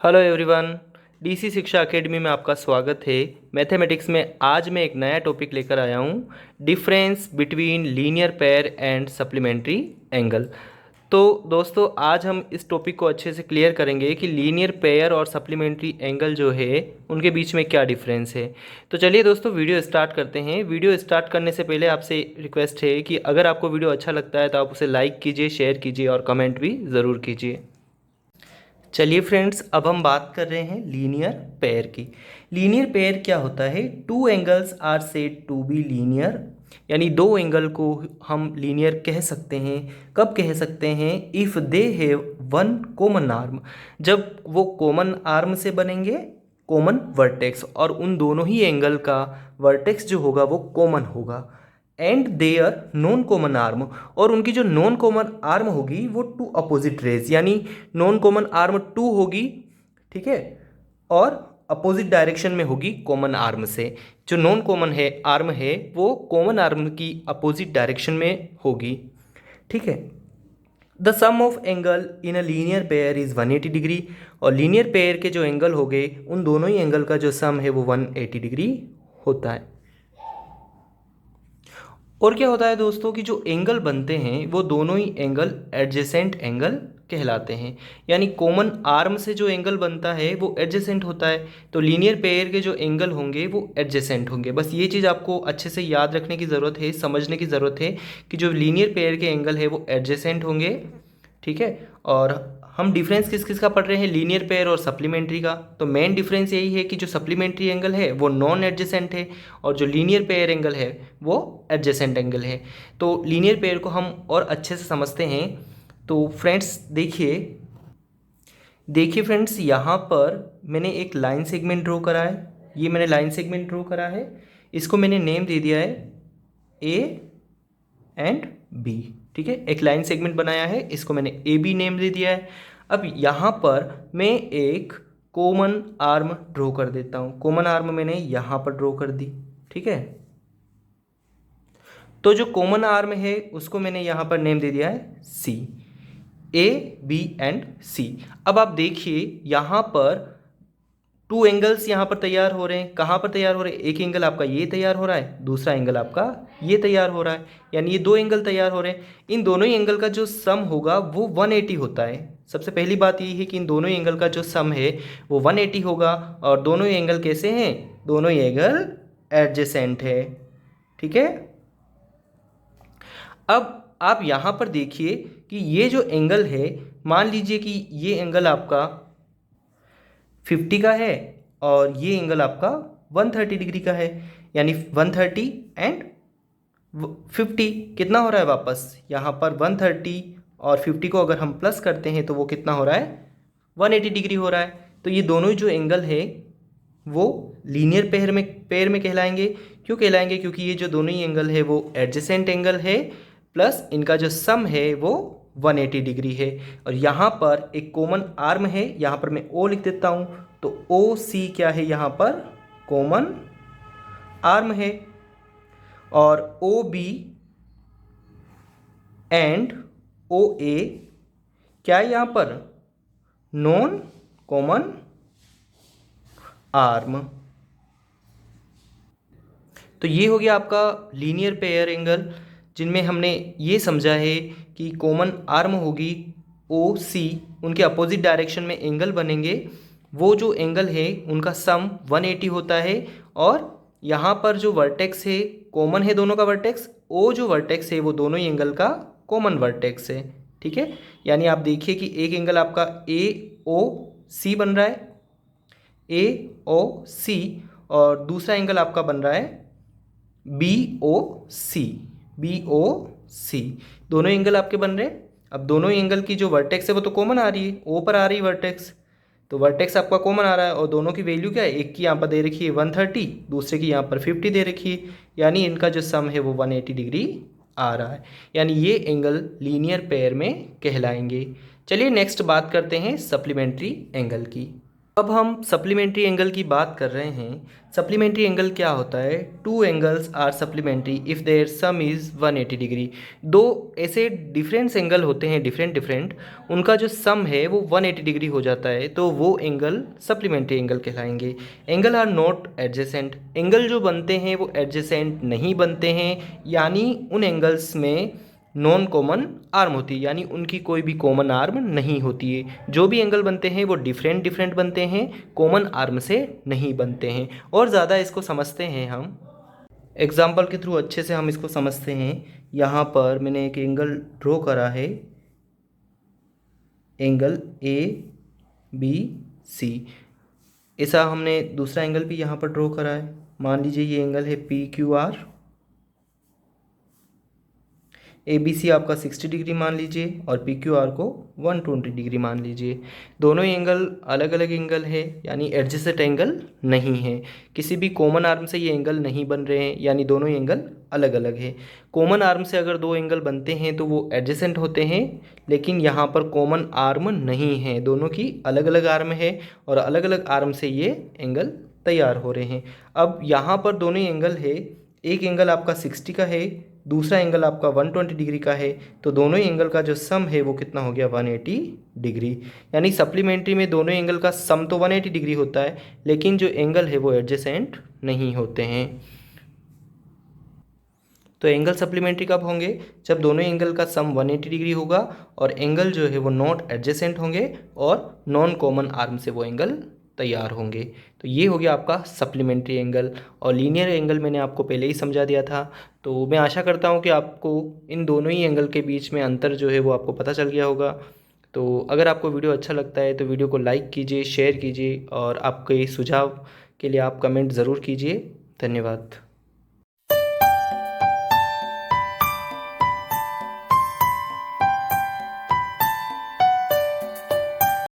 Hello everyone. DC शिक्षा academy में आपका स्वागत है। मैथमेटिक्स में आज मैं एक नया टॉपिक लेकर आया हूँ, difference between linear pair and supplementary angle. तो दोस्तों आज हम इस टॉपिक को अच्छे से क्लियर करेंगे कि लीनियर पेयर और सप्लीमेंट्री एंगल जो है उनके बीच में क्या डिफरेंस है। तो चलिए दोस्तों वीडियो स्टार्ट करते हैं। वीडियो स्टार्ट करने से पहले आपसे रिक्वेस्ट है कि अगर आपको वीडियो अच्छा लगता है तो आप उसे लाइक कीजिए, शेयर कीजिए और कमेंट भी ज़रूर कीजिए। चलिए फ्रेंड्स, अब हम बात कर रहे हैं लीनियर पेयर की। लीनियर पेयर क्या होता है? Two angles are said to be linear, यानी दो एंगल को हम लीनियर कह सकते हैं। कब कह सकते हैं? If they have one common arm, जब वो कॉमन आर्म से बनेंगे, कॉमन वर्टेक्स, और उन दोनों ही एंगल का वर्टेक्स जो होगा वो कॉमन होगा। And there non common arm, और उनकी जो नॉन कॉमन आर्म होगी वो टू अपोजिट रेज, यानी नॉन कॉमन आर्म टू होगी, ठीक है, और अपोजिट डायरेक्शन में होगी कॉमन आर्म से। जो नॉन कॉमन है आर्म है वो कॉमन आर्म की अपोजिट डायरेक्शन में होगी, ठीक है। The sum of angle in a linear pair is 180 degree, और लीनियर पेयर के जो एंगल हो गए उन दोनों ही एंगल का जो सम है वो 180 डिग्री होता है। और क्या होता है दोस्तों कि जो एंगल बनते हैं वो दोनों ही एंगल एडजेसेंट एंगल कहलाते हैं, यानी कॉमन आर्म से जो एंगल बनता है वो एडजेसेंट होता है। तो लीनियर पेयर के जो एंगल होंगे वो एडजेसेंट होंगे। बस ये चीज़ आपको अच्छे से याद रखने की ज़रूरत है, समझने की ज़रूरत है कि जो लीनियर पेयर के एंगल है वो एडजेसेंट होंगे, ठीक है। और हम डिफरेंस किस किस का पढ़ रहे हैं? लीनियर पेयर और सप्लीमेंट्री का। तो मेन डिफरेंस यही है कि जो सप्लीमेंट्री एंगल है वो नॉन एडजेसेंट है, और जो लीनियर पेयर एंगल है वो एडजेसेंट एंगल है। तो लीनियर पेयर को हम और अच्छे से समझते हैं। तो फ्रेंड्स देखिए देखिए फ्रेंड्स, यहाँ पर मैंने एक लाइन सेगमेंट ड्रॉ करा है। ये मैंने लाइन सेगमेंट ड्रॉ करा है, इसको मैंने नेम दे दिया है ए एंड बी, ठीक है। एक लाइन सेगमेंट बनाया है, इसको मैंने ए बी नेम दे दिया है। अब यहाँ पर मैं एक कॉमन आर्म ड्रॉ कर देता हूँ। कॉमन आर्म मैंने यहाँ पर ड्रॉ कर दी, ठीक है। तो जो कॉमन आर्म है उसको मैंने यहाँ पर नेम दे दिया है सी, ए बी एंड सी। अब आप देखिए यहाँ पर टू एंगल्स यहाँ पर तैयार हो रहे हैं। कहाँ पर तैयार हो रहे हैं? एक एंगल आपका ये तैयार हो रहा है, दूसरा एंगल आपका ये तैयार हो रहा है, यानी ये दो एंगल तैयार हो रहे हैं। इन दोनों ही एंगल का जो सम होगा वो 180 होता है। सबसे पहली बात ये है कि इन दोनों ही एंगल का जो सम है वो 180 होगा, और दोनों ही एंगल कैसे हैं? दोनों ही एंगल एडजेसेंट है, ठीक है। अब आप यहाँ पर देखिए कि ये जो एंगल है, मान लीजिए कि ये एंगल आपका 50 का है और ये एंगल आपका 130 डिग्री का है, यानी 130 एंड 50 कितना हो रहा है? वापस यहाँ पर 130 और 50 को अगर हम प्लस करते हैं तो वो कितना हो रहा है? 180 डिग्री हो रहा है। तो ये दोनों ही जो एंगल है वो लीनियर पेयर में कहलाएंगे। क्यों कहलाएंगे? क्योंकि ये जो दोनों ही एंगल है वो एडजेसेंट एंगल है, प्लस इनका जो सम है वो 180 डिग्री है। और यहाँ पर एक कॉमन आर्म है, यहाँ पर मैं ओ लिख देता हूँ। तो ओ सी क्या है? यहाँ पर कॉमन आर्म है, और ओ बी एंड ओ ए क्या है? यहाँ पर नॉन कॉमन आर्म। तो ये हो गया आपका लीनियर पेयर एंगल, जिनमें हमने ये समझा है कि कॉमन आर्म होगी ओ सी, उनके अपोजिट डायरेक्शन में एंगल बनेंगे। वो जो एंगल है उनका सम 180 होता है, और यहाँ पर जो वर्टेक्स है कॉमन है दोनों का वर्टेक्स, ओ जो वर्टेक्स है वो दोनों ही एंगल का कॉमन वर्टेक्स है, ठीक है। यानी आप देखिए कि एक एंगल आपका ए ओ सी बन रहा है, ए ओ सी, और दूसरा एंगल आपका बन रहा है बी ओ सी, बी ओ सी। दोनों एंगल आपके बन रहे हैं। अब दोनों एंगल की जो वर्टेक्स है वो तो कॉमन आ रही है, ओ पर आ रही है वर्टेक्स, तो वर्टेक्स आपका कॉमन आ रहा है। और दोनों की वैल्यू क्या है? एक की यहाँ पर दे रखी है 130, दूसरे की यहाँ पर 50 दे रखी है, यानी इनका जो सम है वो 180 डिग्री आ रहा है, यानी ये एंगल लीनियर पेयर में कहलाएंगे। चलिए नेक्स्ट बात करते हैं सप्लीमेंट्री एंगल की। अब हम सप्लीमेंट्री एंगल की बात कर रहे हैं। सप्लीमेंट्री एंगल क्या होता है? Two angles are supplementary if there sum is 180 degree. दो ऐसे डिफरेंस एंगल होते हैं डिफरेंट, उनका जो सम है वो 180 डिग्री हो जाता है, तो वो एंगल सप्लीमेंट्री एंगल कहलाएंगे। Angle are not adjacent. Angle जो बनते हैं वो एडजेसेंट नहीं बनते हैं, यानी उन एंगल्स में नॉन कॉमन आर्म होती है, यानी उनकी कोई भी कॉमन आर्म नहीं होती है। जो भी एंगल बनते हैं वो डिफरेंट बनते हैं, कॉमन आर्म से नहीं बनते हैं। और ज़्यादा इसको समझते हैं हम एग्जाम्पल के थ्रू, अच्छे से हम इसको समझते हैं। यहाँ पर मैंने एक एंगल ड्रॉ करा है, एंगल ए बी सी। ऐसा हमने दूसरा एंगल भी यहाँ पर ड्रॉ करा है। मान लीजिए ये एंगल है P Q R. A B C आपका 60 डिग्री मान लीजिए और पी क्यू आर को 120 डिग्री मान लीजिए। दोनों ही एंगल अलग अलग एंगल है, यानी एडजेसेंट एंगल नहीं है। किसी भी कॉमन आर्म से ये एंगल नहीं बन रहे हैं, यानी दोनों ही एंगल अलग अलग है। कॉमन आर्म से अगर दो एंगल बनते हैं तो वो एडजेसेंट होते हैं, लेकिन यहाँ पर कॉमन आर्म नहीं है, दोनों की अलग अलग आर्म है और अलग अलग आर्म से ये एंगल तैयार हो रहे हैं। अब यहाँ पर दोनों ही एंगल है, एक एंगल आपका 60 का है, दूसरा एंगल आपका 120 डिग्री का है, तो दोनों ही एंगल का जो सम है वो कितना हो गया? 180 डिग्री। यानी सप्लीमेंट्री में दोनों एंगल का सम तो 180 डिग्री होता है, लेकिन जो एंगल है वो एडजेसेंट नहीं होते हैं। तो एंगल सप्लीमेंट्री कब होंगे? जब दोनों एंगल का सम 180 डिग्री होगा और एंगल जो है वो नॉट एडजेसेंट होंगे और नॉन कॉमन आर्म से वो एंगल तैयार होंगे। तो ये हो गया आपका सप्लीमेंट्री एंगल। और लीनियर एंगल मैंने आपको पहले ही समझा दिया था। तो मैं आशा करता हूँ कि आपको इन दोनों ही एंगल के बीच में अंतर जो है वो आपको पता चल गया होगा। तो अगर आपको वीडियो अच्छा लगता है तो वीडियो को लाइक कीजिए, शेयर कीजिए और आपके सुझाव के लिए आप कमेंट ज़रूर कीजिए। धन्यवाद।